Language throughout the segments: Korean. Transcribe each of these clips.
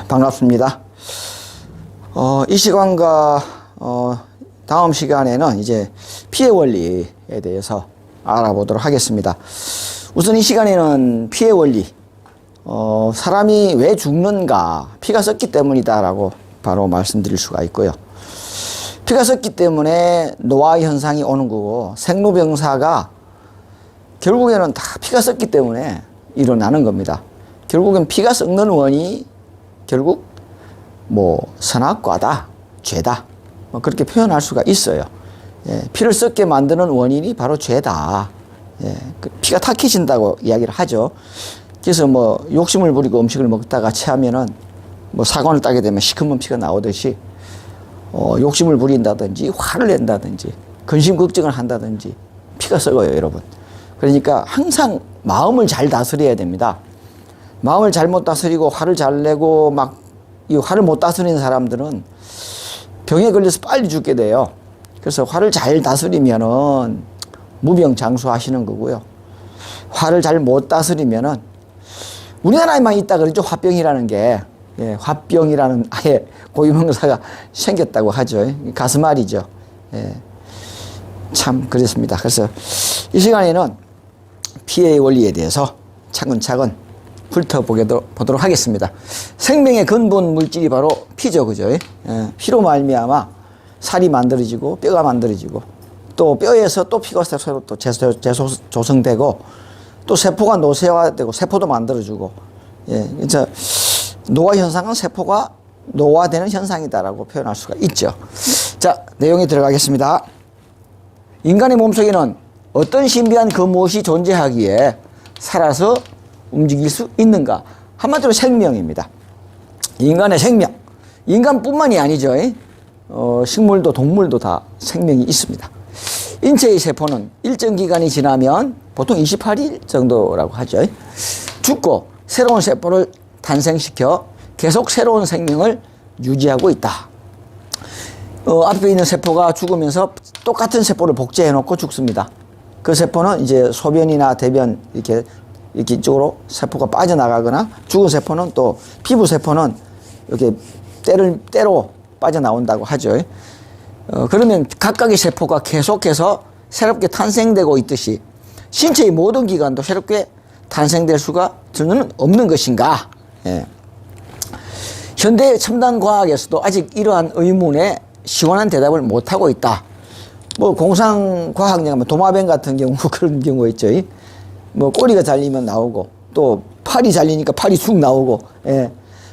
반갑습니다. 이 시간과 다음 시간에는 이제 피해 원리에 대해서 알아보도록 하겠습니다. 우선 이 시간에는 피해 원리, 사람이 왜 죽는가, 피가 썩기 때문이다라고 바로 말씀드릴 수가 있고요. 피가 썩기 때문에 노화 현상이 오는 거고, 생로병사가 결국에는 다 피가 썩기 때문에 일어나는 겁니다. 결국엔 피가 썩는 원인이 결국 선악과다, 죄다, 그렇게 표현할 수가 있어요. 피를 썩게 만드는 원인이 바로 죄다. 피가 탁해진다고 이야기를 하죠. 그래서 욕심을 부리고 음식을 먹다가 체하면은 사관을 따게 되면 시커먼 피가 나오듯이 욕심을 부린다든지 화를 낸다든지 근심 걱정을 한다든지 피가 썩어요, 여러분. 그러니까 항상 마음을 잘 다스려야 됩니다. 마음을 잘못 다스리고 화를 잘 내고 이 화를 못 다스리는 사람들은 병에 걸려서 빨리 죽게 돼요. 그래서 화를 잘 다스리면은 무병장수하시는 거고요. 화를 잘 못 다스리면은 우리나라에만 있다 그러죠. 화병이라는 게. 화병이라는 아예 고유명사가 생겼다고 하죠. 가슴앓이죠. 참 그렇습니다. 그래서 이 시간에는 피해의 원리에 대해서 차근차근 훑어보도록 하겠습니다. 생명의 근본 물질이 바로 피죠, 그죠? 피로 말미암아 살이 만들어지고 뼈가 만들어지고 또 뼈에서 또 피가 새로 또 재조성되고 또 세포가 노쇠화되고 세포도 만들어주고, 그래서 노화 현상은 세포가 노화되는 현상이다라고 표현할 수가 있죠. 자, 내용에 들어가겠습니다. 인간의 몸속에는 어떤 신비한 그 무엇이 존재하기에 살아서 움직일 수 있는가? 한마디로 생명입니다. 인간의 생명. 인간뿐만이 아니죠. 식물도 동물도 다 생명이 있습니다. 인체의 세포는 일정 기간이 지나면 보통 28일 정도라고 하죠. 죽고 새로운 세포를 탄생시켜 계속 새로운 생명을 유지하고 있다. 앞에 있는 세포가 죽으면서 똑같은 세포를 복제해 놓고 죽습니다. 그 세포는 이제 소변이나 대변 이렇게 이쪽으로 세포가 빠져나가거나, 죽은 세포는 또 피부 세포는 이렇게 때로 빠져나온다고 하죠. 그러면 각각의 세포가 계속해서 새롭게 탄생되고 있듯이 신체의 모든 기관도 새롭게 탄생될 수가 저는 없는 것인가? 현대 첨단 과학에서도 아직 이러한 의문에 시원한 대답을 못하고 있다. 공상과학량, 도마뱀 같은 경우 그런 경우가 있죠. 꼬리가 잘리면 나오고, 또 팔이 잘리니까 팔이 쑥 나오고,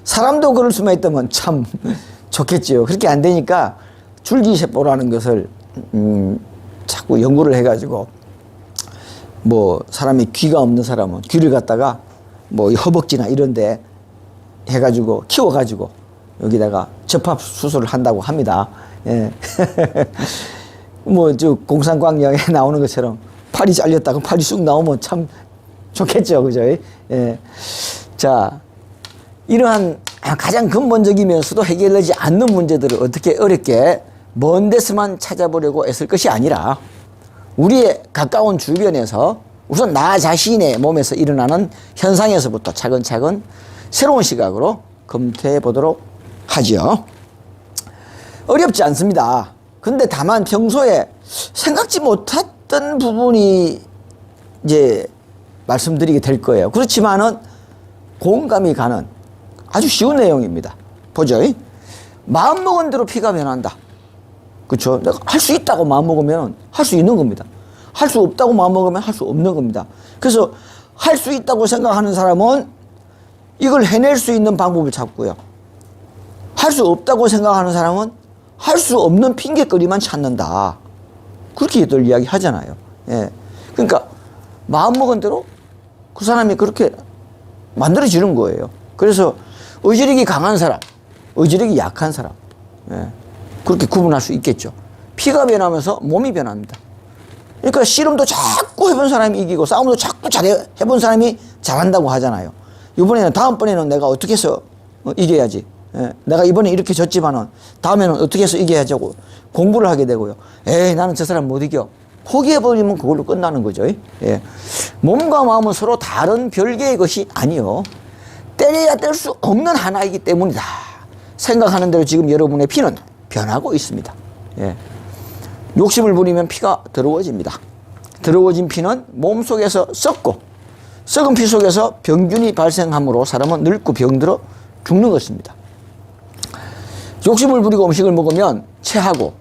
사람도 그럴 수만 있다면 참 좋겠지요. 그렇게 안 되니까 줄기세포라는 것을 자꾸 연구를 해가지고, 사람이 귀가 없는 사람은 귀를 갖다가 허벅지나 이런데 해가지고 키워가지고 여기다가 접합 수술을 한다고 합니다. 공상과학량에 나오는 것처럼 팔이 잘렸다고 팔이 쑥 나오면 참 좋겠죠, 그죠? 자, 이러한 가장 근본적이면서도 해결되지 않는 문제들을 어떻게 어렵게 먼 데서만 찾아보려고 애쓸 것이 아니라 우리의 가까운 주변에서 우선 나 자신의 몸에서 일어나는 현상에서부터 차근차근 새로운 시각으로 검토해 보도록 하죠. 어렵지 않습니다. 근데 다만 평소에 생각지 못했던 부분이 이제 말씀드리게 될 거예요. 그렇지만은 공감이 가는 아주 쉬운 내용입니다. 보죠. 마음먹은 대로 피가 변한다. 그렇죠? 내가 할 수 있다고 마음먹으면 할 수 있는 겁니다. 할 수 없다고 마음먹으면 할 수 없는 겁니다. 그래서 할 수 있다고 생각하는 사람은 이걸 해낼 수 있는 방법을 찾고요. 할 수 없다고 생각하는 사람은 할 수 없는 핑계거리만 찾는다. 그렇게들 이야기 하잖아요. 그러니까 마음먹은 대로 그 사람이 그렇게 만들어지는 거예요. 그래서 의지력이 강한 사람, 의지력이 약한 사람, 그렇게 구분할 수 있겠죠. 피가 변하면서 몸이 변합니다. 그러니까 씨름도 자꾸 해본 사람이 이기고 싸움도 자꾸 해본 사람이 잘한다고 하잖아요. 다음번에는 내가 어떻게 해서 이겨야지. 내가 이번에 이렇게 졌지만은 다음에는 어떻게 해서 이겨야지 공부를 하게 되고요. 나는 저 사람 못 이겨. 포기해버리면 그걸로 끝나는 거죠. 몸과 마음은 서로 다른 별개의 것이 아니요. 때려야 뗄 수 없는 하나이기 때문이다. 생각하는 대로 지금 여러분의 피는 변하고 있습니다. 예. 욕심을 부리면 피가 더러워집니다. 더러워진 피는 몸속에서 썩고 썩은 피 속에서 병균이 발생하므로 사람은 늙고 병들어 죽는 것입니다. 욕심을 부리고 음식을 먹으면 체하고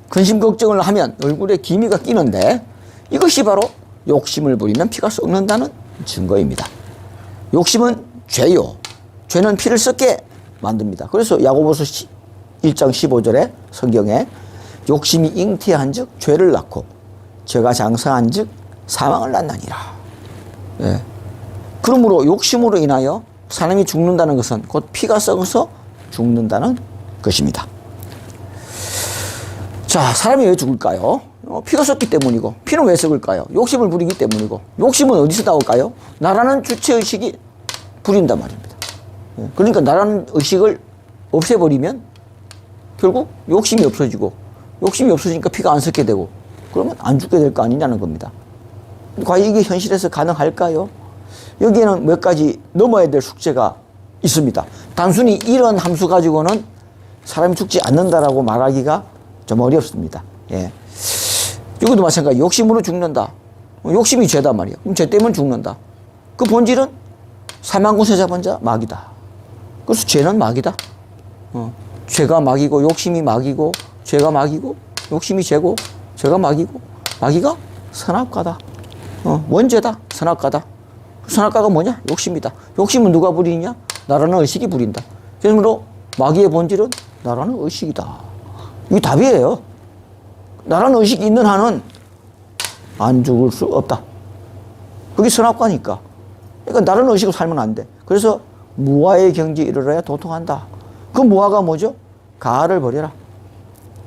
근심 걱정을 하면 얼굴에 기미가 끼는데 이것이 바로 욕심을 부리면 피가 썩는다는 증거입니다. 욕심은 죄요. 죄는 피를 썩게 만듭니다. 그래서 야고보서 1장 15절에 성경에 욕심이 잉태한 즉 죄를 낳고 죄가 장성한 즉 사망을 낳나니라. 예. 그러므로 욕심으로 인하여 사람이 죽는다는 것은 곧 피가 썩어서 죽는다는 것입니다. 자, 사람이 왜 죽을까요? 피가 썩기 때문이고, 피는 왜 썩을까요? 욕심을 부리기 때문이고, 욕심은 어디서 나올까요? 나라는 주체의식이 부린단 말입니다. 예. 그러니까 나라는 의식을 없애버리면 결국 욕심이 없어지고, 욕심이 없어지니까 피가 안 썩게 되고, 그러면 안 죽게 될 거 아니냐는 겁니다. 과연 이게 현실에서 가능할까요? 여기에는 몇 가지 넘어야 될 숙제가 있습니다. 단순히 이런 함수 가지고는 사람이 죽지 않는다라고 말하기가 좀 어렵습니다. 예. 이것도 마찬가지. 욕심으로 죽는다. 욕심이 죄다 말이야. 그럼 죄 때문에 죽는다. 그 본질은 사망구세 잡은 자 마귀다. 그래서 죄는 마귀다. 죄가 마귀고 욕심이 마귀고 죄가 마귀고 욕심이 죄고 죄가 마귀고 마귀가 선악과다. 원죄다. 선악과다. 선악과가 뭐냐? 욕심이다. 욕심은 누가 부리냐? 나라는 의식이 부린다. 그러므로 마귀의 본질은 나라는 의식이다. 이게 답이에요. 나라는 의식이 있는 한은 안 죽을 수 없다. 그게 선악과니까. 그러니까 나라는 의식으로 살면 안 돼. 그래서 무아의 경지에 이르러야 도통한다. 그 무아가 뭐죠? 가을을 버려라.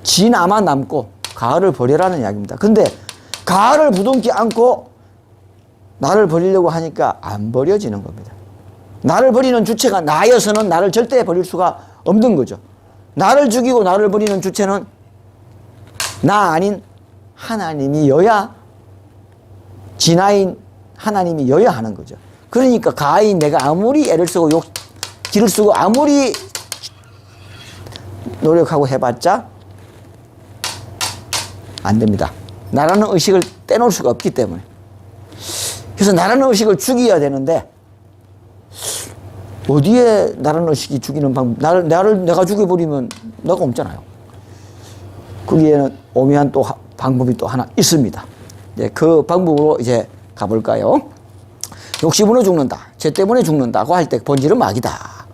지 나만 남고 가을을 버려라는 이야기입니다. 근데 가을을 부둥지 않고 나를 버리려고 하니까 안 버려지는 겁니다. 나를 버리는 주체가 나여서는 나를 절대 버릴 수가 없는 거죠. 나를 죽이고 나를 버리는 주체는 나 아닌 하나님이여야, 진아인 하나님이여야 하는 거죠. 그러니까 가인 내가 아무리 애를 쓰고 기를 쓰고 아무리 노력하고 해봤자 안 됩니다. 나라는 의식을 떼놓을 수가 없기 때문에. 그래서 나라는 의식을 죽여야 되는데 어디에 나라는 의식이 죽이는 방법? 내가 죽여버리면 너가 없잖아요. 거기에는 오묘한 또 방법이 또 하나 있습니다. 네, 그 방법으로 이제 가볼까요? 욕심으로 죽는다. 죄 때문에 죽는다고 할 때 본질은 마귀다.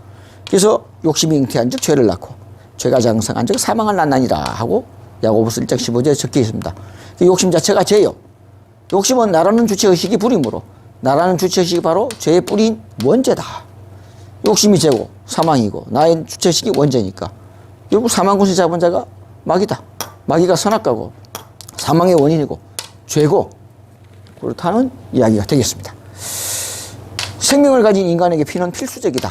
그래서 욕심이 잉태한 즉 죄를 낳고 죄가 장성한 즉 사망을 낳나니라 하고 야고보서 1장 15절에 적혀 있습니다. 욕심 자체가 죄요. 욕심은 나라는 주체의식이 부림으로 나라는 주체의식이 바로 죄의 뿌리인 원죄다. 욕심이 죄고 사망이고 나의 주체의식이 원죄니까 결국 사망구세 잡은 자가 마귀다. 마귀가 선악과고 사망의 원인이고 죄고 그렇다는 이야기가 되겠습니다. 생명을 가진 인간에게 피는 필수적이다.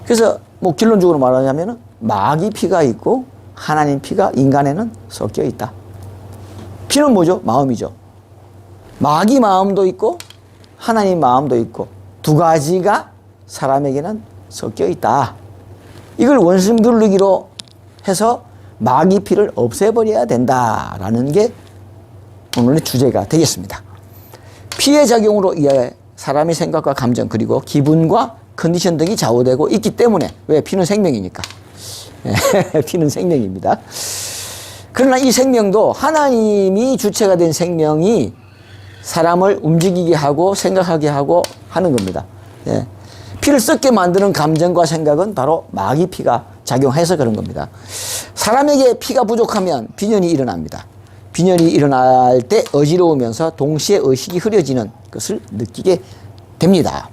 그래서 뭐 결론적으로 말하자면 마귀 피가 있고 하나님 피가 인간에는 섞여 있다. 피는 뭐죠? 마음이죠. 마귀 마음도 있고 하나님 마음도 있고 두 가지가 사람에게는 섞여 있다. 이걸 원심 두르기로 해서 마귀 피를 없애버려야 된다라는 게 오늘의 주제가 되겠습니다. 피의 작용으로 인해 사람의 생각과 감정 그리고 기분과 컨디션 등이 좌우되고 있기 때문에 왜? 피는 생명이니까. 피는 생명입니다. 그러나 이 생명도 하나님이 주체가 된 생명이 사람을 움직이게 하고 생각하게 하고 하는 겁니다. 예. 피를 썩게 만드는 감정과 생각은 바로 마귀 피가 작용해서 그런 겁니다. 사람에게 피가 부족하면 빈혈이 일어납니다. 빈혈이 일어날 때 어지러우면서 동시에 의식이 흐려지는 것을 느끼게 됩니다.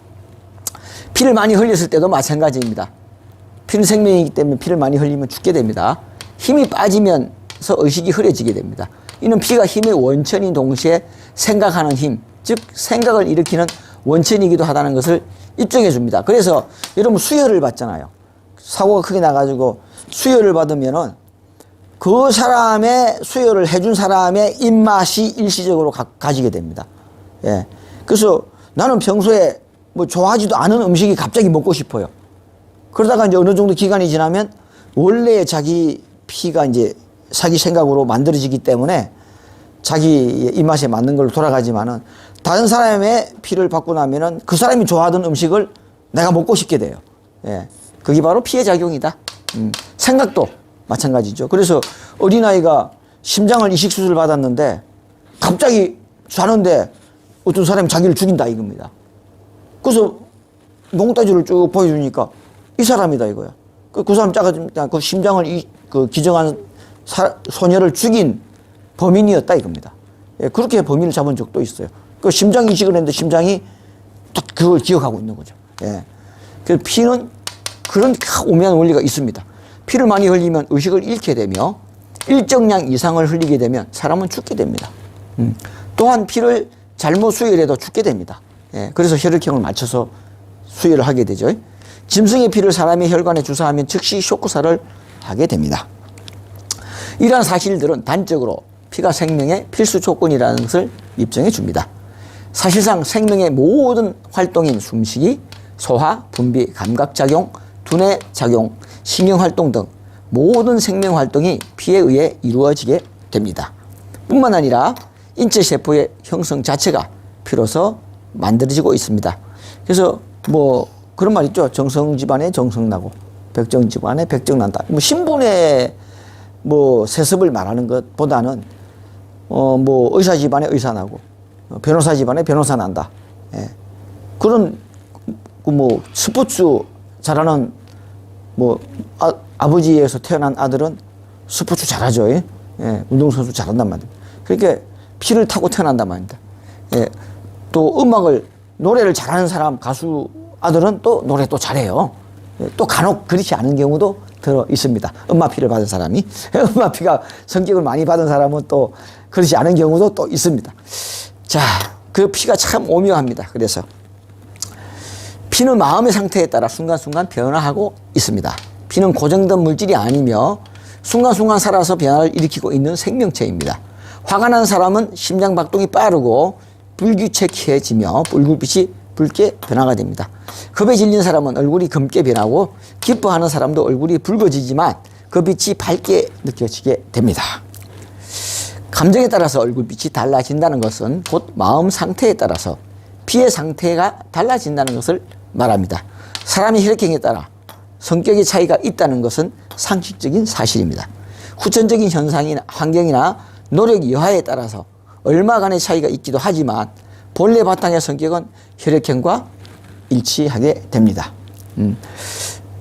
피를 많이 흘렸을 때도 마찬가지입니다. 피는 생명이기 때문에 피를 많이 흘리면 죽게 됩니다. 힘이 빠지면서 의식이 흐려지게 됩니다. 이는 피가 힘의 원천인 동시에 생각하는 힘, 즉 생각을 일으키는 원천이기도 하다는 것을 입증해 줍니다. 그래서 여러분 수혈을 받잖아요. 사고가 크게 나가지고 수혈을 받으면은 그 사람의 수혈을 해준 사람의 입맛이 일시적으로 가지게 됩니다. 예. 그래서 나는 평소에 뭐 좋아하지도 않은 음식이 갑자기 먹고 싶어요. 그러다가 이제 어느 정도 기간이 지나면 원래 자기 피가 이제 자기 생각으로 만들어지기 때문에 자기 입맛에 맞는 걸로 돌아가지만은 다른 사람의 피를 받고 나면은 그 사람이 좋아하던 음식을 내가 먹고 싶게 돼요. 예. 그게 바로 피의 작용이다. 생각도 마찬가지죠. 그래서 어린아이가 심장을 이식 수술을 받았는데 갑자기 자는데 어떤 사람이 자기를 죽인다 이겁니다. 그래서 몽따주를 쭉 보여주니까 이 사람이다 이거야. 그 사람 짜가지고 그 심장을 기증한 소녀를 죽인 범인이었다 이겁니다. 예, 그렇게 범인을 잡은 적도 있어요. 그 심장 이식을 했는데 심장이 딱 그걸 기억하고 있는 거죠. 예. 그래서 피는 그런 오묘한 원리가 있습니다. 피를 많이 흘리면 의식을 잃게 되며 일정량 이상을 흘리게 되면 사람은 죽게 됩니다. 또한 피를 잘못 수혈해도 죽게 됩니다. 예, 그래서 혈액형을 맞춰서 수혈을 하게 되죠. 짐승의 피를 사람의 혈관에 주사하면 즉시 쇼크사를 하게 됩니다. 이러한 사실들은 단적으로 피가 생명의 필수 조건이라는 것을 입증해 줍니다. 사실상 생명의 모든 활동인 숨쉬기, 소화, 분비, 감각작용, 두뇌작용, 신경활동 등 모든 생명활동이 피에 의해 이루어지게 됩니다. 뿐만 아니라 인체세포의 형성 자체가 피로서 만들어지고 있습니다. 그래서 뭐 그런 말 있죠. 정성 집안에 정성 나고 백정 집안에 백정 난다. 뭐 신분의 뭐 세습을 말하는 것보다는 뭐 의사 집안에 의사 나고 변호사 집안에 변호사 난다. 예. 그런 뭐 스포츠 잘하는 뭐 아버지에서 태어난 아들은 스포츠 잘하죠. 예. 운동선수 잘한단 말이에요. 그러니까 피를 타고 태어난단 말입니다. 예. 또 노래를 잘하는 사람 가수 아들은 또 노래 또 잘해요. 예. 또 간혹 그렇지 않은 경우도 들어 있습니다. 엄마 피를 받은 사람이 엄마 피가 성격을 많이 받은 사람은 또 그렇지 않은 경우도 또 있습니다. 자, 그 피가 참 오묘합니다. 그래서 피는 마음의 상태에 따라 순간순간 변화하고 있습니다. 피는 고정된 물질이 아니며 순간순간 살아서 변화를 일으키고 있는 생명체입니다. 화가 난 사람은 심장 박동이 빠르고 불규칙해지며 불빛이 붉게 변화가 됩니다. 겁에 질린 사람은 얼굴이 검게 변하고 기뻐하는 사람도 얼굴이 붉어지지만 그 빛이 밝게 느껴지게 됩니다. 감정에 따라서 얼굴빛이 달라진다는 것은 곧 마음 상태에 따라서 피의 상태가 달라진다는 것을 말합니다. 사람의 혈액형에 따라 성격의 차이가 있다는 것은 상식적인 사실입니다. 후천적인 현상이나 환경이나 노력 여하에 따라서 얼마간의 차이가 있기도 하지만 본래 바탕의 성격은 혈액형과 일치하게 됩니다.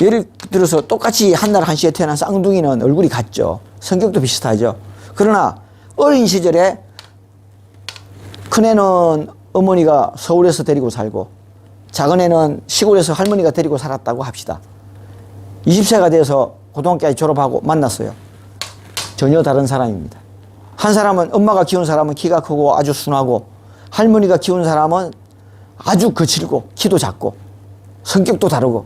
예를 들어서 똑같이 한날 한시에 태어난 쌍둥이는 얼굴이 같죠. 성격도 비슷하죠. 그러나 어린 시절에 큰애는 어머니가 서울에서 데리고 살고 작은애는 시골에서 할머니가 데리고 살았다고 합시다. 20세가 돼서 고등학교까지 졸업하고 만났어요. 전혀 다른 사람입니다. 한 사람은 엄마가 키운 사람은 키가 크고 아주 순하고 할머니가 키운 사람은 아주 거칠고 키도 작고 성격도 다르고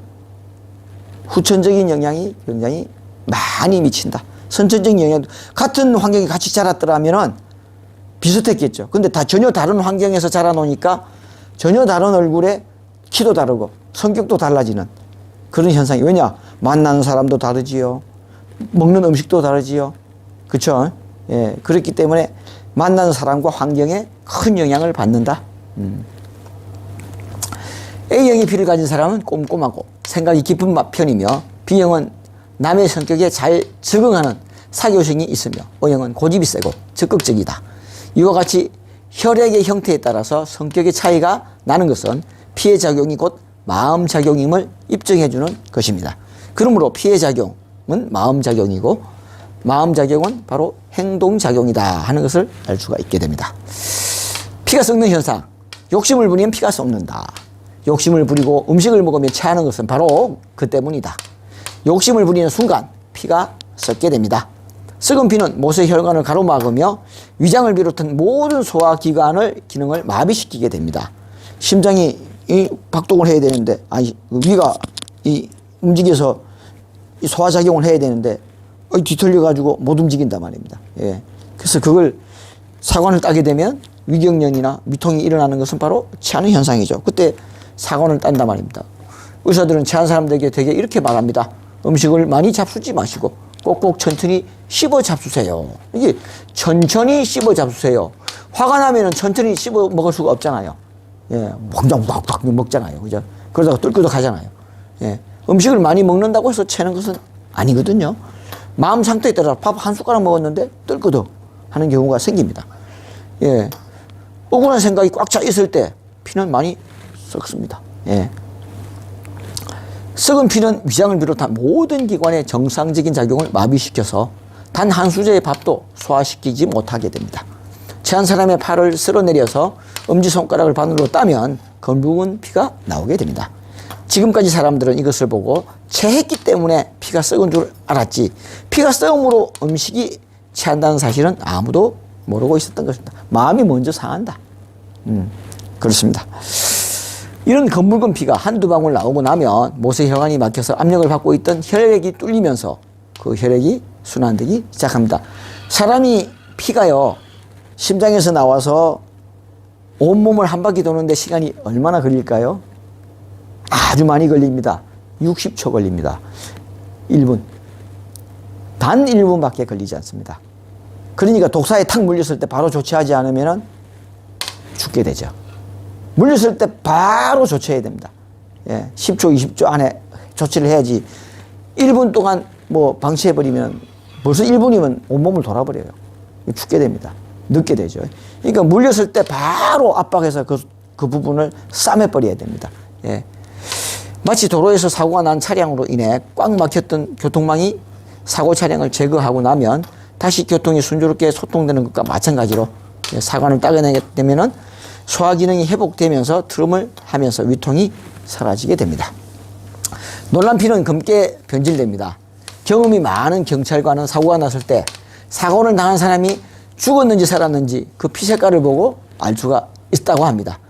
후천적인 영향이 굉장히 많이 미친다. 선천적인 영향도 같은 환경에 같이 자랐더라면 비슷했겠죠. 근데 다 전혀 다른 환경에서 자라놓으니까 전혀 다른 얼굴에 키도 다르고 성격도 달라지는 그런 현상이. 왜냐? 만나는 사람도 다르지요. 먹는 음식도 다르지요. 그렇죠? 예, 그렇기 때문에 만나는 사람과 환경에 큰 영향을 받는다. A형의 피를 가진 사람은 꼼꼼하고 생각이 깊은 편이며 B형은 남의 성격에 잘 적응하는 사교성이 있으며 O형은 고집이 세고 적극적이다. 이와 같이 혈액의 형태에 따라서 성격의 차이가 나는 것은 피의 작용이 곧 마음 작용임을 입증해주는 것입니다. 그러므로 피의 작용은 마음 작용이고 마음 작용은 바로 행동 작용이다 하는 것을 알 수가 있게 됩니다. 피가 썩는 현상, 욕심을 부리면 피가 썩는다. 욕심을 부리고 음식을 먹으면 체하는 것은 바로 그 때문이다. 욕심을 부리는 순간 피가 썩게 됩니다. 썩은 피는 못의 혈관을 가로막으며 위장을 비롯한 모든 소화기관을 기능을 마비시키게 됩니다. 심장이 박동을 해야 되는데, 아니 위가 움직여서 소화작용을 해야 되는데 뒤틀려가지고 못 움직인단 말입니다. 예. 그래서 그걸 사관을 따게 되면 위경련이나 위통이 일어나는 것은 바로 체하는 현상이죠. 그때 사관을 딴단 말입니다. 의사들은 체한 사람들에게 되게 이렇게 말합니다. 음식을 많이 잡수지 마시고 꼭꼭 천천히 씹어 잡수세요. 이게 천천히 씹어 잡수세요. 화가 나면은 천천히 씹어 먹을 수가 없잖아요. 예, 막막 먹잖아요. 그죠? 그러다가 뚫기도 하잖아요. 예, 음식을 많이 먹는다고 해서 체는 것은 아니거든요. 마음 상태에 따라 밥 한 숟가락 먹었는데 뚫기도 하는 경우가 생깁니다. 예, 억울한 생각이 꽉 차 있을 때 피는 많이 썩습니다. 예. 썩은 피는 위장을 비롯한 모든 기관의 정상적인 작용을 마비시켜서 단 한 수저의 밥도 소화시키지 못하게 됩니다. 체한 사람의 팔을 쓸어내려서 엄지손가락을 반으로 따면 검붉은 피가 나오게 됩니다. 지금까지 사람들은 이것을 보고 체했기 때문에 피가 썩은 줄 알았지, 피가 썩음으로 음식이 체한다는 사실은 아무도 모르고 있었던 것입니다. 마음이 먼저 상한다. 그렇습니다. 이런 검붉은 피가 한두 방울 나오고 나면 모세혈관이 막혀서 압력을 받고 있던 혈액이 뚫리면서 그 혈액이 순환되기 시작합니다. 사람이 피가요, 심장에서 나와서 온몸을 한 바퀴 도는데 시간이 얼마나 걸릴까요? 아주 많이 걸립니다. 60초 걸립니다. 1분. 단 1분밖에 걸리지 않습니다. 그러니까 독사에 탁 물렸을 때 바로 조치하지 않으면 죽게 되죠. 물렸을 때 바로 조치해야 됩니다. 예, 10초, 20초 안에 조치를 해야지 1분 동안 뭐 방치해버리면 벌써 1분이면 온몸을 돌아버려요. 죽게 됩니다. 늦게 되죠. 그러니까 물렸을 때 바로 압박해서 그 부분을 싸매버려야 됩니다. 예. 마치 도로에서 사고가 난 차량으로 인해 꽉 막혔던 교통망이 사고 차량을 제거하고 나면 다시 교통이 순조롭게 소통되는 것과 마찬가지로 사관을 따내게 되면은 소화 기능이 회복되면서 트름을 하면서 위통이 사라지게 됩니다. 놀란 피는 검게 변질됩니다. 경험이 많은 경찰관은 사고가 났을 때 사고를 당한 사람이 죽었는지 살았는지 그 피 색깔을 보고 알 수가 있다고 합니다.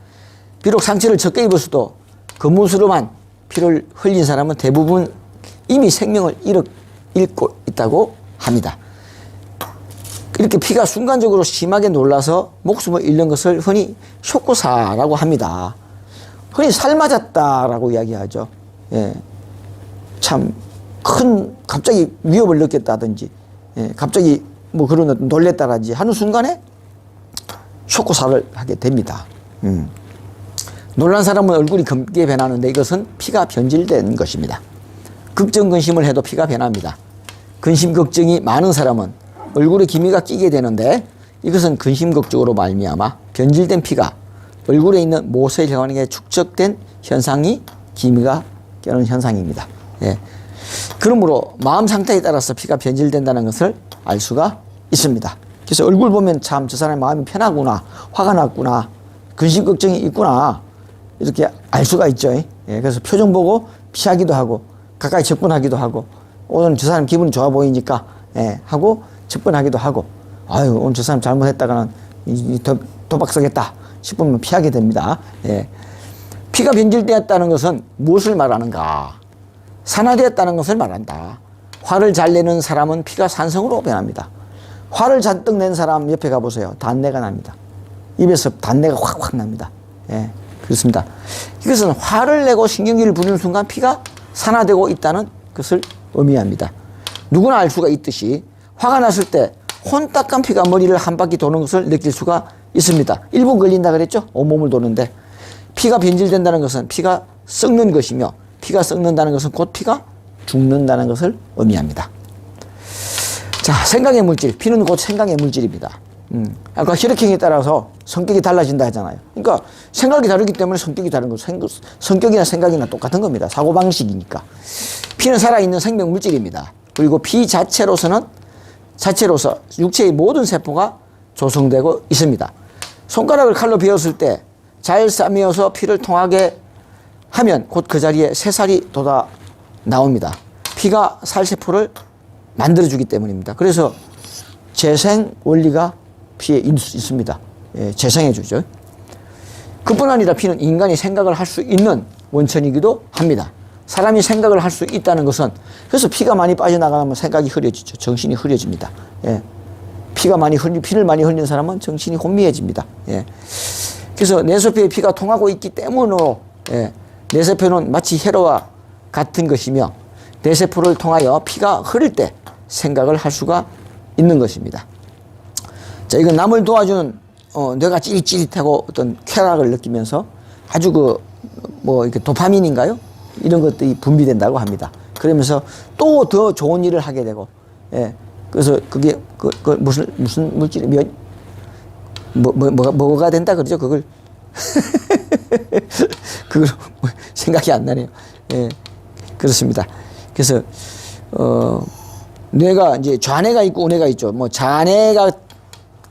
비록 상처를 적게 입었어도 거무스름한 피를 흘린 사람은 대부분 이미 생명을 잃고 있다고 합니다. 이렇게 피가 순간적으로 심하게 놀라서 목숨을 잃는 것을 흔히 쇼크사라고 합니다. 흔히 살 맞았다라고 이야기하죠. 예. 참 큰 갑자기 위협을 느꼈다든지, 예. 갑자기 뭐 그런 놀랬다든지 하는 순간에 쇼크사를 하게 됩니다. 놀란 사람은 얼굴이 검게 변하는데 이것은 피가 변질된 것입니다. 걱정 근심을 해도 피가 변합니다. 근심 걱정이 많은 사람은 얼굴에 기미가 끼게 되는데 이것은 근심 걱정으로 말미암아 변질된 피가 얼굴에 있는 모세혈관에 축적된 현상이 기미가 껴는 현상입니다. 예. 그러므로 마음 상태에 따라서 피가 변질된다는 것을 알 수가 있습니다. 그래서 얼굴 보면 참 저 사람의 마음이 편하구나, 화가 났구나, 근심 걱정이 있구나 이렇게 알 수가 있죠. 예. 그래서 표정 보고 피하기도 하고 가까이 접근하기도 하고 오늘 저 사람 기분이 좋아 보이니까 예, 하고 접근하기도 하고, 아유 오늘 저 사람 잘못했다가는 도박 쓰겠다 싶으면 피하게 됩니다. 예. 피가 변질되었다는 것은 무엇을 말하는가? 산화되었다는 것을 말한다. 화를 잘 내는 사람은 피가 산성으로 변합니다. 화를 잔뜩 낸 사람 옆에 가보세요. 단내가 납니다. 입에서 단내가 확확 납니다. 예, 그렇습니다. 이것은 화를 내고 신경기를 부리는 순간 피가 산화되고 있다는 것을 의미합니다. 누구나 알 수가 있듯이 화가 났을 때 혼딱한 피가 머리를 한 바퀴 도는 것을 느낄 수가 있습니다. 1분 걸린다 그랬죠? 온몸을 도는데 피가 변질된다는 것은 피가 썩는 것이며 피가 썩는다는 것은 곧 피가 죽는다는 것을 의미합니다. 자, 생각의 물질. 피는 곧 생각의 물질입니다. 아까 혈액형에 따라서 성격이 달라진다 하잖아요. 그러니까 생각이 다르기 때문에 성격이 다른 거. 성격이나 생각이나 똑같은 겁니다. 사고방식이니까. 피는 살아있는 생명 물질입니다. 그리고 피 자체로서 육체의 모든 세포가 조성되고 있습니다. 손가락을 칼로 베었을 때 잘 싸매어서 피를 통하게 하면 곧 그 자리에 새살이 돋아 나옵니다. 피가 살세포를 만들어주기 때문입니다. 그래서 재생 원리가 피에 있습니다. 예, 재생해주죠. 그뿐 아니라 피는 인간이 생각을 할 수 있는 원천이기도 합니다. 사람이 생각을 할 수 있다는 것은, 그래서 피가 많이 빠져나가면 생각이 흐려지죠. 정신이 흐려집니다. 예. 피를 많이 흘린 사람은 정신이 혼미해집니다. 예. 그래서 뇌소피에 피가 통하고 있기 때문으로 예. 뇌세포는 마치 혈어와 같은 것이며 뇌세포를 통하여 피가 흐를 때 생각을 할 수가 있는 것입니다. 자, 이건 남을 도와주는 뇌가 찌릿찌릿하고 어떤 쾌락을 느끼면서 아주 이렇게 도파민인가요? 이런 것들이 분비된다고 합니다. 그러면서 또 더 좋은 일을 하게 되고, 예. 그래서 그게 무슨 물질이 뭐가 된다 그러죠? 그걸 생각이 안 나네요. 예. 그렇습니다. 그래서 뇌가 이제 좌뇌가 있고 우뇌가 있죠. 뭐 좌뇌가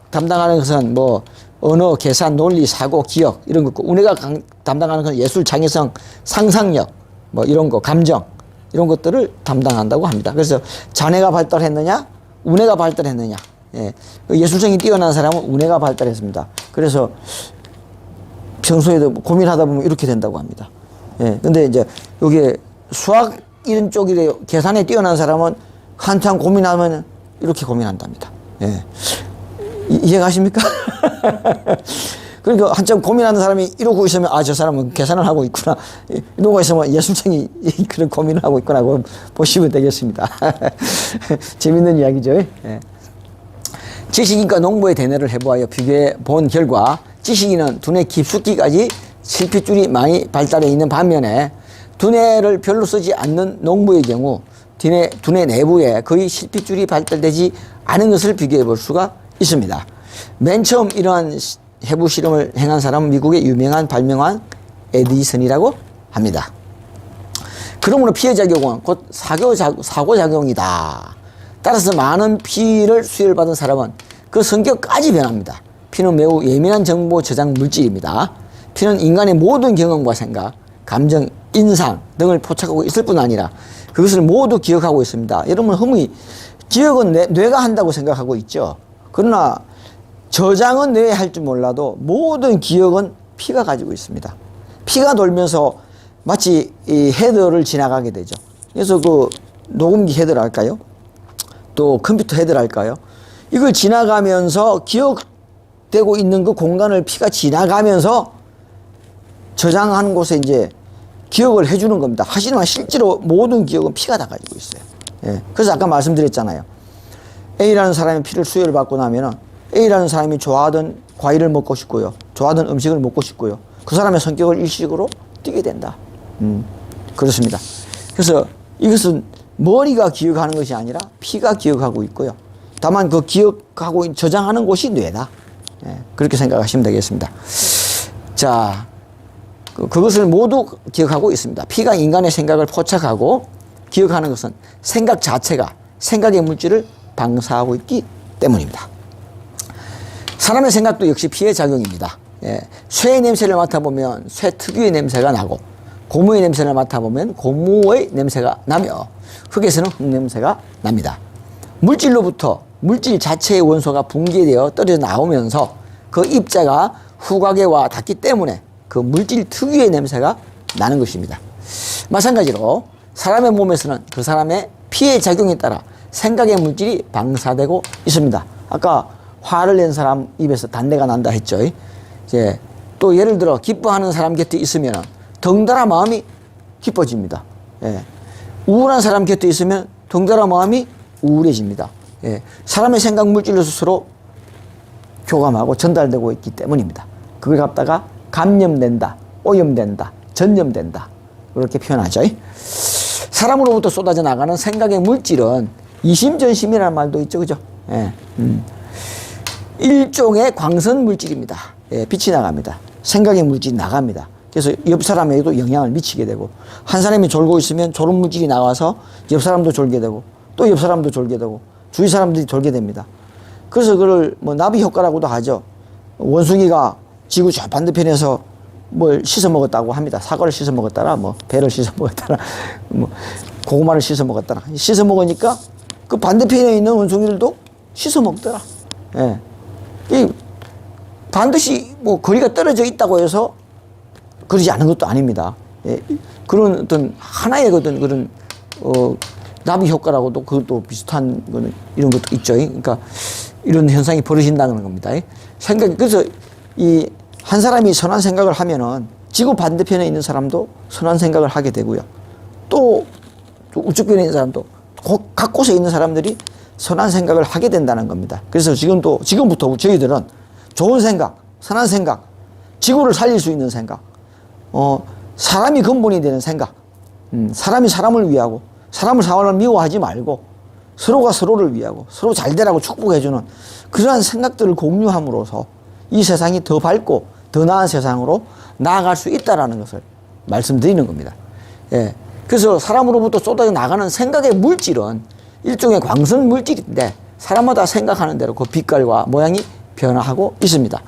담당하는 것은 뭐 언어, 계산, 논리, 사고, 기억 이런 거고, 우뇌가 담당하는 것은 예술, 창의성, 상상력 뭐 이런 거, 감정 이런 것들을 담당한다고 합니다. 그래서 좌뇌가 발달했느냐, 우뇌가 발달했느냐. 예. 예술성이 뛰어난 사람은 우뇌가 발달했습니다. 그래서 평소에도 고민하다 보면 이렇게 된다고 합니다. 예. 근데 이제 여기에 수학 이런 쪽이래 계산에 뛰어난 사람은 한참 고민하면 이렇게 고민한답니다. 예. 이해가십니까? 그러니까 한참 고민하는 사람이 이러고 있으면 저 사람은 계산을 하고 있구나. 이러고 있으면 예술성이 그런 고민을 하고 있구나 보시면 되겠습니다. 재밌는 이야기죠. 예. 지식인과 농부의 대뇌를 해보아여 비교해 본 결과 지식인은 두뇌 깊숙이까지 실핏줄이 많이 발달해 있는 반면에 두뇌를 별로 쓰지 않는 농부의 경우 두뇌 내부에 거의 실핏줄이 발달되지 않은 것을 비교해 볼 수가 있습니다. 맨 처음 이러한 해부 실험을 행한 사람은 미국의 유명한 발명왕 에디슨이라고 합니다. 그러므로 피해작용은 곧 사고작용이다. 따라서 많은 피를 수혈받은 사람은 그 성격까지 변합니다. 피는 매우 예민한 정보 저장 물질입니다. 피는 인간의 모든 경험과 생각, 감정, 인상 등을 포착하고 있을 뿐 아니라 그것을 모두 기억하고 있습니다. 여러분 흔히 기억은 뇌가 한다고 생각하고 있죠. 그러나 저장은 뇌에 할 줄 몰라도 모든 기억은 피가 가지고 있습니다. 피가 돌면서 마치 이 헤더를 지나가게 되죠. 그래서 그 녹음기 헤더랄까요? 또 컴퓨터 헤더랄까요? 이걸 지나가면서 기억되고 있는 그 공간을 피가 지나가면서 저장하는 곳에 이제 기억을 해주는 겁니다. 하지만 실제로 모든 기억은 피가 다 가지고 있어요. 예. 그래서 아까 말씀드렸잖아요. A라는 사람이 피를 수혈을 받고 나면은 A라는 사람이 좋아하던 과일을 먹고 싶고요. 좋아하던 음식을 먹고 싶고요. 그 사람의 성격을 일시적으로 띠게 된다. 그렇습니다. 그래서 이것은 머리가 기억하는 것이 아니라 피가 기억하고 있고요. 다만 그 기억하고 저장하는 곳이 뇌다. 예, 그렇게 생각하시면 되겠습니다. 자, 그것을 모두 기억하고 있습니다. 피가 인간의 생각을 포착하고 기억하는 것은 생각 자체가 생각의 물질을 방사하고 있기 때문입니다. 사람의 생각도 역시 피의 작용입니다. 예, 쇠의 냄새를 맡아보면 쇠 특유의 냄새가 나고 고무의 냄새를 맡아보면 고무의 냄새가 나며 흙에서는 흙 냄새가 납니다. 물질로부터 물질 자체의 원소가 붕괴되어 떨어져 나오면서 그 입자가 후각에와 닿기 때문에 그 물질 특유의 냄새가 나는 것입니다. 마찬가지로 사람의 몸에서는 그 사람의 피의 작용에 따라 생각의 물질이 방사되고 있습니다. 아까 화를 낸 사람 입에서 단내가 난다 했죠. 이제 또 예를 들어 기뻐하는 사람 곁에 있으면 덩달아 마음이 기뻐집니다. 예. 우울한 사람 곁에 있으면 덩달아 마음이 우울해집니다. 예. 사람의 생각 물질로 스스로 교감하고 전달되고 있기 때문입니다. 그걸 갖다가 감염된다, 오염된다, 전염된다 그렇게 표현하죠. 사람으로부터 쏟아져 나가는 생각의 물질은 이심전심이라는 말도 있죠. 그죠? 예. 일종의 광선 물질입니다. 예, 빛이 나갑니다. 생각의 물질이 나갑니다. 그래서 옆 사람에게도 영향을 미치게 되고 한 사람이 졸고 있으면 졸음 물질이 나와서 옆 사람도 졸게 되고 또 옆 사람도 졸게 되고 주위 사람들이 졸게 됩니다. 그래서 그걸 뭐 나비 효과라고도 하죠. 원숭이가 지구 저 반대편에서 뭘 씻어 먹었다고 합니다. 사과를 씻어 먹었다라 뭐 배를 씻어 먹었다라 뭐 고구마를 씻어 먹었다라 씻어 먹으니까 그 반대편에 있는 원숭이들도 씻어 먹더라. 예. 이 반드시 뭐 거리가 떨어져 있다고 해서 그러지 않은 것도 아닙니다. 예. 그런 어떤 하나의 어떤 그런 나비 효과라고도 그것도 비슷한 거는 이런 것도 있죠. 그러니까 이런 현상이 벌어진다는 겁니다. 생각 그래서 이 한 사람이 선한 생각을 하면은 지구 반대편에 있는 사람도 선한 생각을 하게 되고요. 또 우측편에 있는 사람도 각 곳에 있는 사람들이 선한 생각을 하게 된다는 겁니다. 그래서 지금부터 저희들은 좋은 생각, 선한 생각, 지구를 살릴 수 있는 생각, 사람이 근본이 되는 생각, 사람이 사람을 위하고 사람을 미워하지 말고 서로가 서로를 위하고 서로 잘 되라고 축복해주는 그러한 생각들을 공유함으로써 이 세상이 더 밝고 더 나은 세상으로 나아갈 수 있다는 것을 말씀드리는 겁니다. 예. 그래서 사람으로부터 쏟아져 나가는 생각의 물질은 일종의 광선 물질인데 사람마다 생각하는 대로 그 빛깔과 모양이 변화하고 있습니다.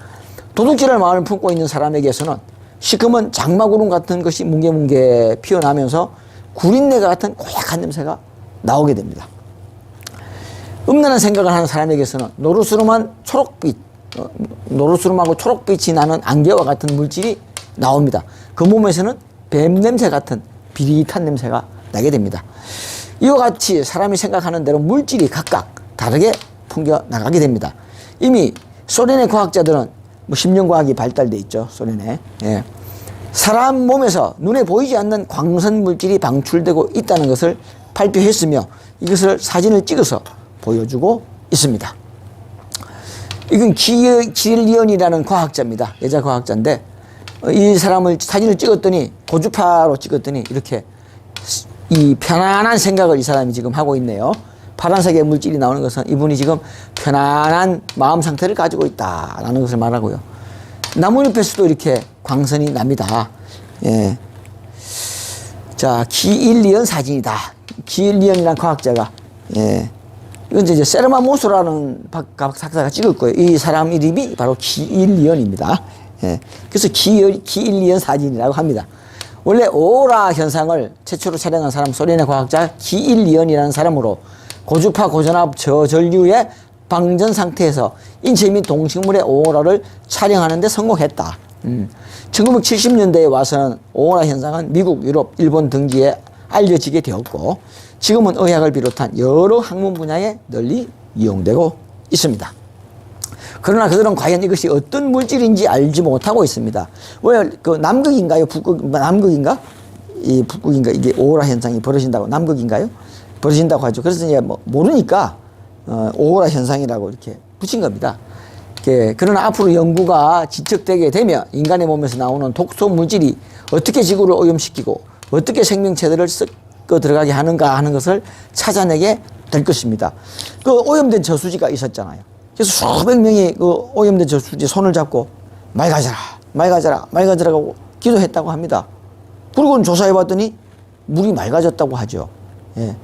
도둑질할 마음을 품고 있는 사람에게서는 시커먼 장마구름 같은 것이 뭉게뭉게 피어나면서 구린내 같은 고약한 냄새가 나오게 됩니다. 음란한 생각을 하는 사람에게서는 노르스름하고 초록빛이 나는 안개와 같은 물질이 나옵니다. 그 몸에서는 뱀 냄새 같은 비릿한 냄새가 나게 됩니다. 이와 같이 사람이 생각하는 대로 물질이 각각 다르게 풍겨 나가게 됩니다. 이미 소련의 과학자들은 심령과학이 발달돼 있죠. 소련에. 예. 사람 몸에서 눈에 보이지 않는 광선 물질이 방출되고 있다는 것을 발표했으며 이것을 사진을 찍어서 보여주고 있습니다. 이건 기일리언이라는 과학자입니다. 여자 과학자인데 이 사람을 사진을 찍었더니 고주파로 찍었더니 이렇게 이 편안한 생각을 이 사람이 지금 하고 있네요. 파란색의 물질이 나오는 것은 이분이 지금 편안한 마음 상태를 가지고 있다라는 것을 말하고요. 나뭇잎에서도 이렇게 광선이 납니다. 예. 자, 기일리언 사진이다. 기일리언이라는 과학자가, 예. 이건 이제 세르마 모소라는 박사가 찍었고요. 이 사람 이름이 바로 기일리언입니다. 예. 그래서 기일리언 사진이라고 합니다. 원래 오라 현상을 최초로 촬영한 사람 소련의 과학자 기일리언이라는 사람으로 고주파 고전압 저전류의 방전 상태에서 인체 및 동식물의 오로라를 촬영하는 데 성공했다. 1970년대에 와서는 오로라 현상은 미국, 유럽, 일본 등지에 알려지게 되었고 지금은 의학을 비롯한 여러 학문 분야에 널리 이용되고 있습니다. 그러나 그들은 과연 이것이 어떤 물질인지 알지 못하고 있습니다. 왜 그 남극인가요? 남극인가? 이 북극인가? 이게 오로라 현상이 벌어진다고 남극인가요? 벌어진다고 하죠. 그래서 이제 모르니까 오로라 현상이라고 이렇게 붙인 겁니다. 그러나 앞으로 연구가 지척되게 되면 인간의 몸에서 나오는 독소 물질이 어떻게 지구를 오염시키고 어떻게 생명체들을 섞어 들어가게 하는가 하는 것을 찾아내게 될 것입니다. 그 오염된 저수지가 있었잖아요. 그래서 수백 명이 그 오염된 저수지 손을 잡고 맑아져라고 기도했다고 합니다. 그리고는 조사해 봤더니 물이 맑아졌다고 하죠. 예.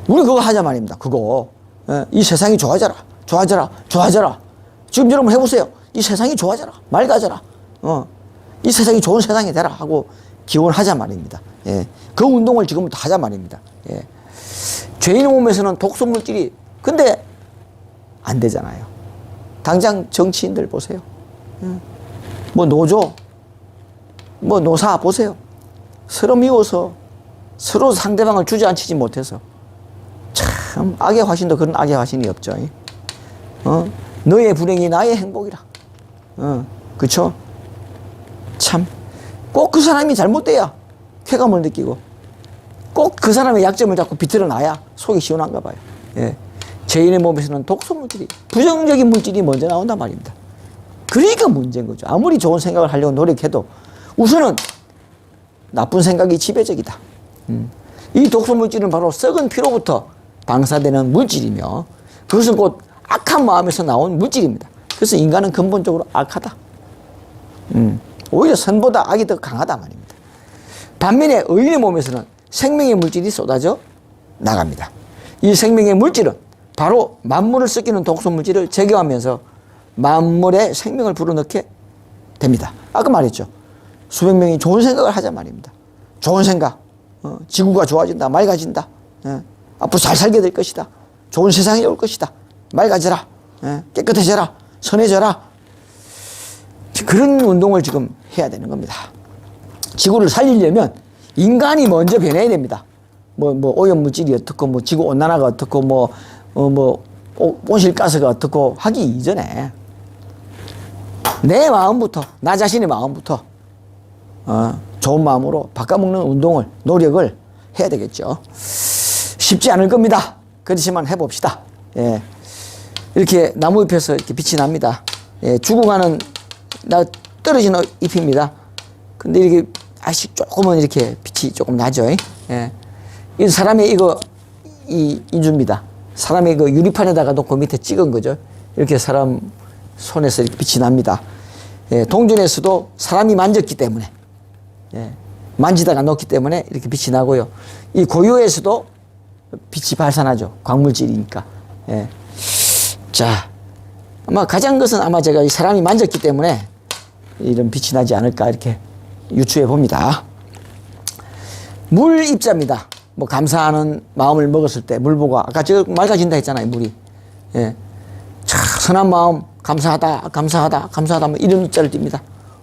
우리 그거 하자 말입니다. 그거. 예. 이 세상이 좋아져라. 지금 여러분 해보세요. 이 세상이 좋아져라. 맑아져라. 이 세상이 좋은 세상이 되라 하고 기원하자 말입니다. 예. 그 운동을 지금부터 하자 말입니다. 예. 죄인의 몸에서는 독소 물질이 근데 안 되잖아요. 당장 정치인들 보세요. 뭐 노조, 뭐 노사 보세요. 서로 미워서 서로 상대방을 주저앉히지 못해서 참 악의 화신도 그런 악의 화신이 없죠. 너의 불행이 나의 행복이라. 그쵸? 참 꼭 그 사람이 잘못돼야 쾌감을 느끼고 꼭 그 사람의 약점을 자꾸 비틀어 놔야 속이 시원한가 봐요. 예. 죄인의 몸에서는 독소 물질이, 부정적인 물질이 먼저 나온단 말입니다. 그러니까 문제인 거죠. 아무리 좋은 생각을 하려고 노력해도 우선은 나쁜 생각이 지배적이다. 이 독소 물질은 바로 썩은 피로부터 방사되는 물질이며 그것은 곧 악한 마음에서 나온 물질입니다. 그래서 인간은 근본적으로 악하다. 오히려 선보다 악이 더 강하다 말입니다. 반면에 의인의 몸에서는 생명의 물질이 쏟아져 나갑니다. 이 생명의 물질은 바로 만물을 썩이는 독소 물질을 제거하면서 만물의 생명을 불어넣게 됩니다. 아까 말했죠. 수백 명이 좋은 생각을 하자 말입니다. 좋은 생각. 지구가 좋아진다. 맑아진다. 앞으로 잘 살게 될 것이다. 좋은 세상이 올 것이다. 맑아져라. 깨끗해져라. 선해져라. 그런 운동을 지금 해야 되는 겁니다. 지구를 살리려면 인간이 먼저 변해야 됩니다. 오염물질이 어떻고, 지구 온난화가 어떻고, 온실가스가 어떻고 하기 이전에 내 마음부터, 나 자신의 마음부터 좋은 마음으로 바꿔먹는 운동을, 노력을 해야 되겠죠. 쉽지 않을 겁니다. 그렇지만 해봅시다. 예. 이렇게 나무 잎에서 이렇게 빛이 납니다. 예. 죽어가는, 떨어지는 잎입니다. 근데 이렇게 아직 조금은 이렇게 빛이 조금 나죠. 예. 이 사람이 이 인주입니다. 사람이 그 유리판에다가 놓고 밑에 찍은 거죠. 이렇게 사람 손에서 이렇게 빛이 납니다. 예. 동전에서도 사람이 만졌기 때문에, 예. 만지다가 넣기 때문에 이렇게 빛이 나고요. 이 고유에서도 빛이 발산하죠. 광물질이니까. 예. 자, 아마 가장 것은 아마 제가 이 사람이 만졌기 때문에 이런 빛이 나지 않을까 이렇게 유추해 봅니다. 물 입자입니다. 뭐 감사하는 마음을 먹었을 때 물 보고 아까 저 맑아진다 했잖아요. 물이. 예. 참 선한 마음 감사하다 감사하다 감사하다 뭐 이런 입자를 띱니다.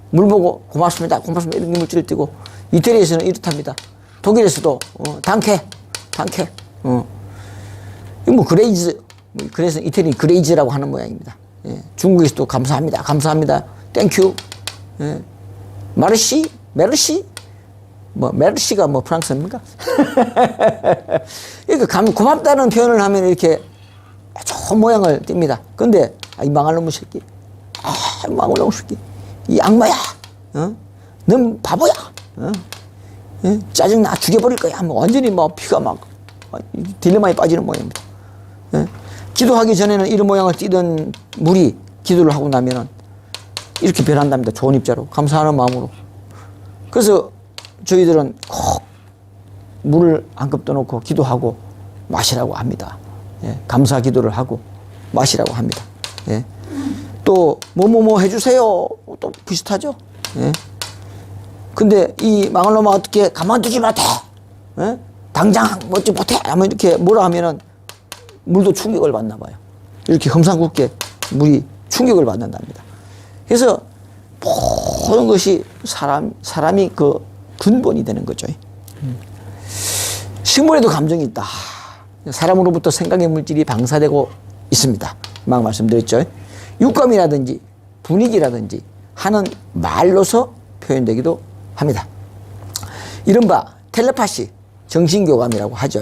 물 보고 고맙습니다 고맙습니다 이런 물질을 띄고 이태리에서는 이렇답니다. 독일에서도 단케 이거 뭐 그레이즈 그래서 이태리 그레이즈라고 하는 모양입니다. 예. 중국에서도 감사합니다 감사합니다 땡큐. 예. 메르시 뭐 메르시가 뭐 프랑스입니까? 그러니까 고맙다는 표현을 하면 이렇게 좋은 모양을 띱니다. 근데 이 망할 놈의 새끼, 망할 놈의 새끼, 이 악마야, 넌 바보야, 예? 짜증나 죽여버릴 거야. 뭐 완전히 뭐 피가 막 딜레마에 빠지는 모양입니다. 예? 기도하기 전에는 이런 모양을 띠던 물이 기도를 하고 나면은 이렇게 변한답니다. 좋은 입자로 감사하는 마음으로. 그래서 저희들은 꼭 물을 한 컵 떠놓고 기도하고 마시라고 합니다. 예, 감사 기도를 하고 마시라고 합니다. 예. 또 뭐뭐뭐 해주세요. 또 비슷하죠. 예. 근데 이 망할 놈아 어떻게 가만두지 못해. 예? 당장 멋지 못해. 하면 이렇게 뭐라 하면은 물도 충격을 받나 봐요. 이렇게 험상궂게 물이 충격을 받는답니다. 그래서 모든 것이 사람이 그 근본이 되는 거죠. 식물에도 감정이 있다. 사람으로부터 생각의 물질이 방사되고 있습니다. 막 말씀드렸죠. 육감이라든지 분위기라든지 하는 말로서 표현되기도 합니다. 이른바 텔레파시, 정신교감이라고 하죠.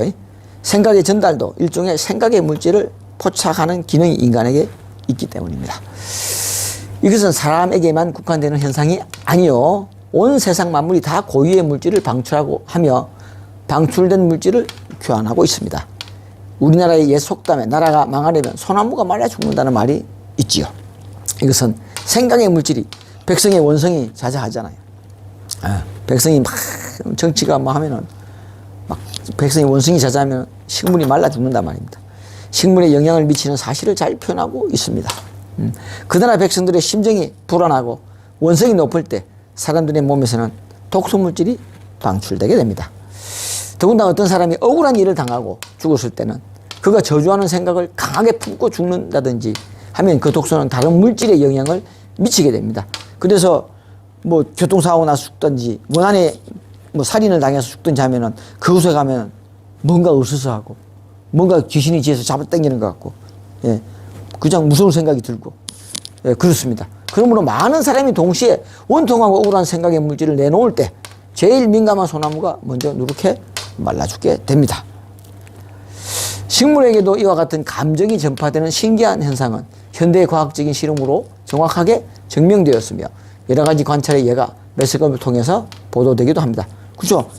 생각의 전달도 일종의 생각의 물질을 포착하는 기능이 인간에게 있기 때문입니다. 이것은 사람에게만 국한되는 현상이 아니요. 온 세상 만물이 다 고유의 물질을 방출하고 하며 방출된 물질을 교환하고 있습니다. 우리나라의 옛 속담에 나라가 망하려면 소나무가 말라 죽는다는 말이 있지요. 이것은 생각의 물질이 백성의 원성이 자자하잖아요. 백성이 막 정치가 뭐 하면은 막 백성의 원성이 자자하면 식물이 말라 죽는단 말입니다. 식물에 영향을 미치는 사실을 잘 표현하고 있습니다. 그 나라 백성들의 심정이 불안하고 원성이 높을 때 사람들의 몸에서는 독소물질이 방출되게 됩니다. 더군다나 어떤 사람이 억울한 일을 당하고 죽었을 때는 그가 저주하는 생각을 강하게 품고 죽는다든지 하면 그 독소는 다른 물질에 영향을 미치게 됩니다. 그래서 뭐 교통사고 나서 죽든지 원한에 뭐 살인을 당해서 죽든지 하면은 그곳에 가면 뭔가 으스스하고 뭔가 귀신이 뒤에서 잡아당기는 것 같고, 예, 그냥 무서운 생각이 들고, 예, 그렇습니다. 그러므로 많은 사람이 동시에 원통하고 억울한 생각의 물질을 내놓을 때 제일 민감한 소나무가 먼저 누렇게 말라 죽게 됩니다. 식물에게도 이와 같은 감정이 전파되는 신기한 현상은 현대의 과학적인 실험으로 정확하게 증명되었으며 여러 가지 관찰의 예가 매스컴을 통해서 보도되기도 합니다. 그렇죠?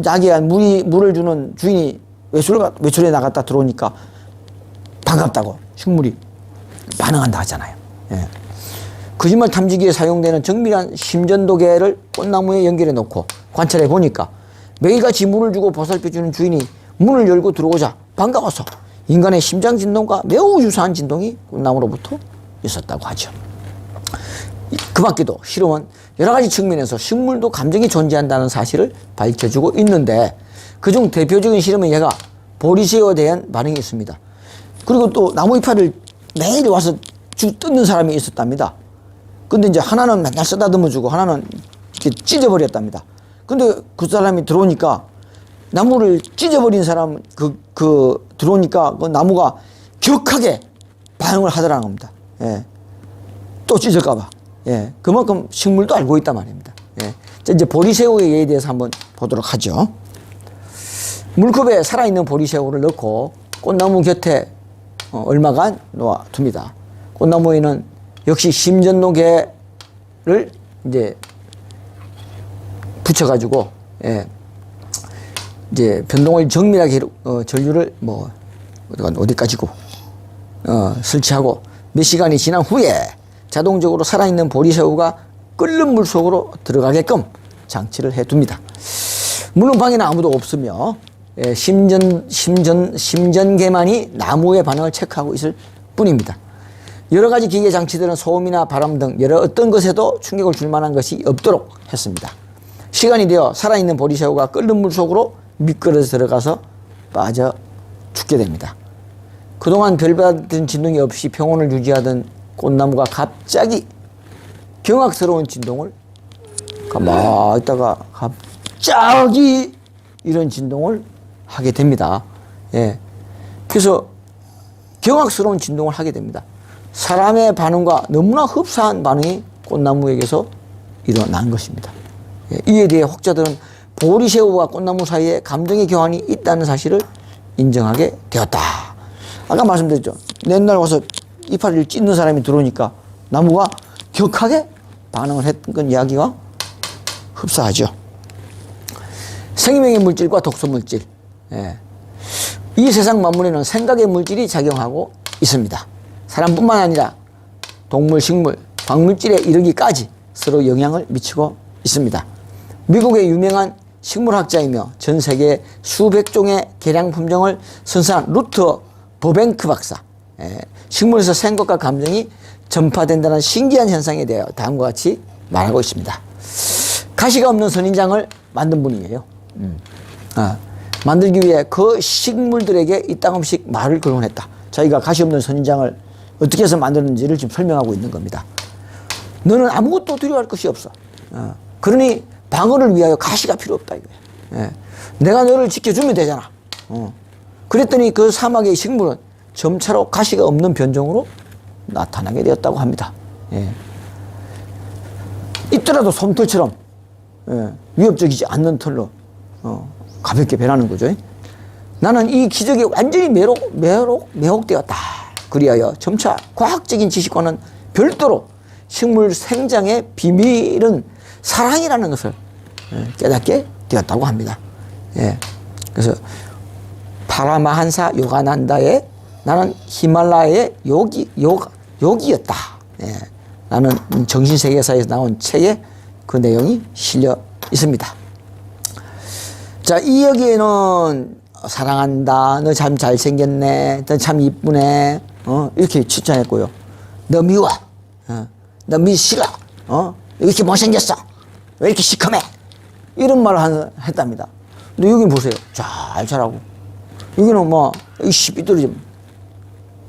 자기가 물을 주는 주인이 외출에 나갔다 들어오니까 반갑다고 식물이 반응한다 하잖아요. 예. 거짓말 탐지기에 사용되는 정밀한 심전도계를 꽃나무에 연결해 놓고 관찰해 보니까 매일같이 물을 주고 보살펴주는 주인이 문을 열고 들어오자 반가워서 인간의 심장 진동과 매우 유사한 진동이 꽃나무로부터 있었다고 하죠. 그 밖에도 실험은 여러 가지 측면에서 식물도 감정이 존재한다는 사실을 밝혀주고 있는데 그중 대표적인 실험의 예가 보리새우에 대한 반응이 있습니다. 그리고 또 나무 이파리를 매일 와서 뜯는 사람이 있었답니다. 근데 이제 하나는 맨날 쓰다듬어 주고 하나는 이렇게 찢어버렸답니다. 근데 그 사람이 들어오니까 나무를 찢어버린 사람 들어오니까 그 나무가 격하게 반응을 하더라는 겁니다. 예. 또 찢을까봐. 예. 그만큼 식물도 알고 있단 말입니다. 예. 자, 이제 보리새우의 예에 대해서 한번 보도록 하죠. 물컵에 살아있는 보리새우를 넣고 꽃나무 곁에 얼마간 놓아둡니다. 꽃나무에는 역시 심전노개를 이제 붙여가지고, 예, 이제 변동을 정밀하게 전류를 뭐 어디까지고 설치하고 몇 시간이 지난 후에 자동적으로 살아있는 보리새우가 끓는 물 속으로 들어가게끔 장치를 해둡니다. 물론 방에는 아무도 없으며, 예, 심전개만이 나무의 반응을 체크하고 있을 뿐입니다. 여러 가지 기계 장치들은 소음이나 바람 등 여러 어떤 것에도 충격을 줄 만한 것이 없도록 했습니다. 시간이 되어 살아있는 보리새우가 끓는 물 속으로 미끄러져 들어가서 빠져 죽게 됩니다. 그동안 별다른 진동이 없이 평온을 유지하던 꽃나무가 갑자기 경악스러운 진동을 가만히 있다가 갑자기 이런 진동을 하게 됩니다. 예. 그래서 경악스러운 진동을 하게 됩니다. 사람의 반응과 너무나 흡사한 반응이 꽃나무에게서 일어난 것입니다. 예. 이에 대해 학자들은 보리새우와 꽃나무 사이에 감정의 교환이 있다는 사실을 인정하게 되었다. 아까 말씀드렸죠. 옛날 와서 이파리를 찢는 사람이 들어오니까 나무가 격하게 반응을 했던 이야기가 흡사하죠. 생명의 물질과 독소 물질. 예. 이 세상 만물에는 생각의 물질이 작용하고 있습니다. 사람뿐만 아니라 동물, 식물, 광물질에 이르기까지 서로 영향을 미치고 있습니다. 미국의 유명한 식물학자이며 전 세계 수백 종의 개량 품종을 선사한 루터 버뱅크 박사. 예. 식물에서 생각과 감정이 전파된다는 신기한 현상에 대해 다음과 같이 말하고 있습니다. 가시가 없는 선인장을 만든 분이에요. 만들기 위해 그 식물들에게 이따금씩 말을 걸어냈다. 자기가 가시 없는 선인장을 어떻게 해서 만드는지를 지금 설명하고 있는 겁니다. 너는 아무것도 두려워할 것이 없어. 그러니 방어를 위하여 가시가 필요 없다. 이거야. 예. 내가 너를 지켜주면 되잖아. 그랬더니 그 사막의 식물은 점차로 가시가 없는 변종으로 나타나게 되었다고 합니다. 예. 있더라도 솜털처럼, 예, 위협적이지 않는 털로 가볍게 변하는 거죠. 나는 이 기적에 완전히 매혹되었다. 그리하여 점차 과학적인 지식과는 별도로 식물 생장의 비밀은 사랑이라는 것을 깨닫게 되었다고 합니다. 예. 그래서 파라마한사 요가난다의 나는 히말라야의 요기였다. 예. 라는 정신세계사에서 나온 책에 그 내용이 실려 있습니다. 자, 이 여기에는 사랑한다, 너 참 잘생겼네, 너 참 이쁘네, 이렇게 칭찬했고요. 너 미워, 너 싫어, 왜 이렇게 못생겼어, 왜 이렇게 시커매, 이런 말을 했답니다. 근데 여기 보세요. 잘 자라고. 여기는 뭐, 이씨, 삐뚤어지면,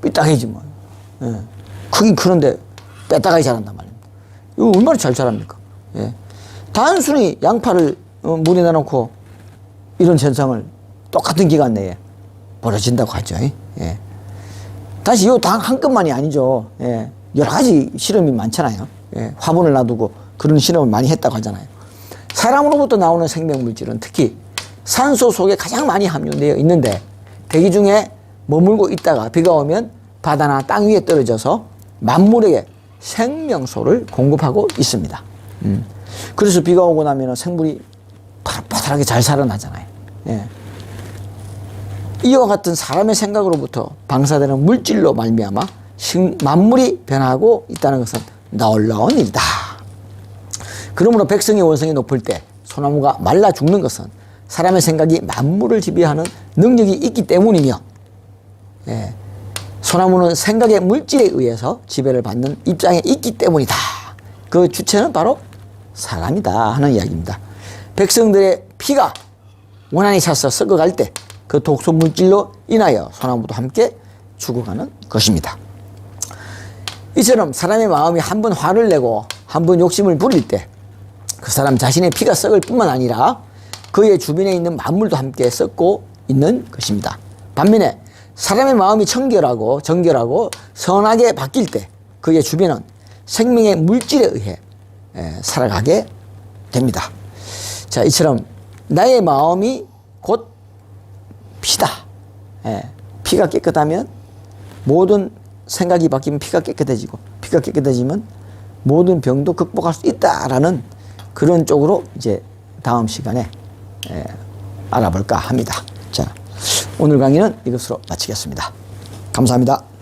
삐딱해지 뭐. 예. 크긴 크는데, 빼딱하게 자란단 말입니다. 이거 얼마나 잘 자랍니까? 예. 단순히 양파를 물에 넣어놓고, 이런 현상을 똑같은 기간 내에 벌어진다고 하죠. 예. 다시 이 단 한 건만이 아니죠. 예. 여러 가지 실험이 많잖아요. 예. 화분을 놔두고 그런 실험을 많이 했다고 하잖아요. 사람으로부터 나오는 생명물질은 특히 산소 속에 가장 많이 함유되어 있는데 대기 중에 머물고 있다가 비가 오면 바다나 땅 위에 떨어져서 만물에게 생명소를 공급하고 있습니다. 그래서 비가 오고 나면 생물이 파릇파릇하게 잘 살아나잖아요. 예. 이와 같은 사람의 생각으로부터 방사되는 물질로 말미암아 만물이 변하고 있다는 것은 놀라운 일이다. 그러므로 백성의 원성이 높을 때 소나무가 말라 죽는 것은 사람의 생각이 만물을 지배하는 능력이 있기 때문이며, 예. 소나무는 생각의 물질에 의해서 지배를 받는 입장에 있기 때문이다. 그 주체는 바로 사람이다 하는 이야기입니다. 백성들의 피가 원한이 차서 썩어갈 때 그 독소 물질로 인하여 소나무도 함께 죽어가는 것입니다. 이처럼 사람의 마음이 한 번 화를 내고 한 번 욕심을 부릴 때 그 사람 자신의 피가 썩을 뿐만 아니라 그의 주변에 있는 만물도 함께 썩고 있는 것입니다. 반면에 사람의 마음이 정결하고 선하게 바뀔 때 그의 주변은 생명의 물질에 의해 살아가게 됩니다. 자, 이처럼 나의 마음이 곧 피다. 예, 피가 깨끗하면 모든 생각이 바뀌면 피가 깨끗해지고, 피가 깨끗해지면 모든 병도 극복할 수 있다라는 그런 쪽으로 이제 다음 시간에 알아볼까 합니다. 자, 오늘 강의는 이것으로 마치겠습니다. 감사합니다.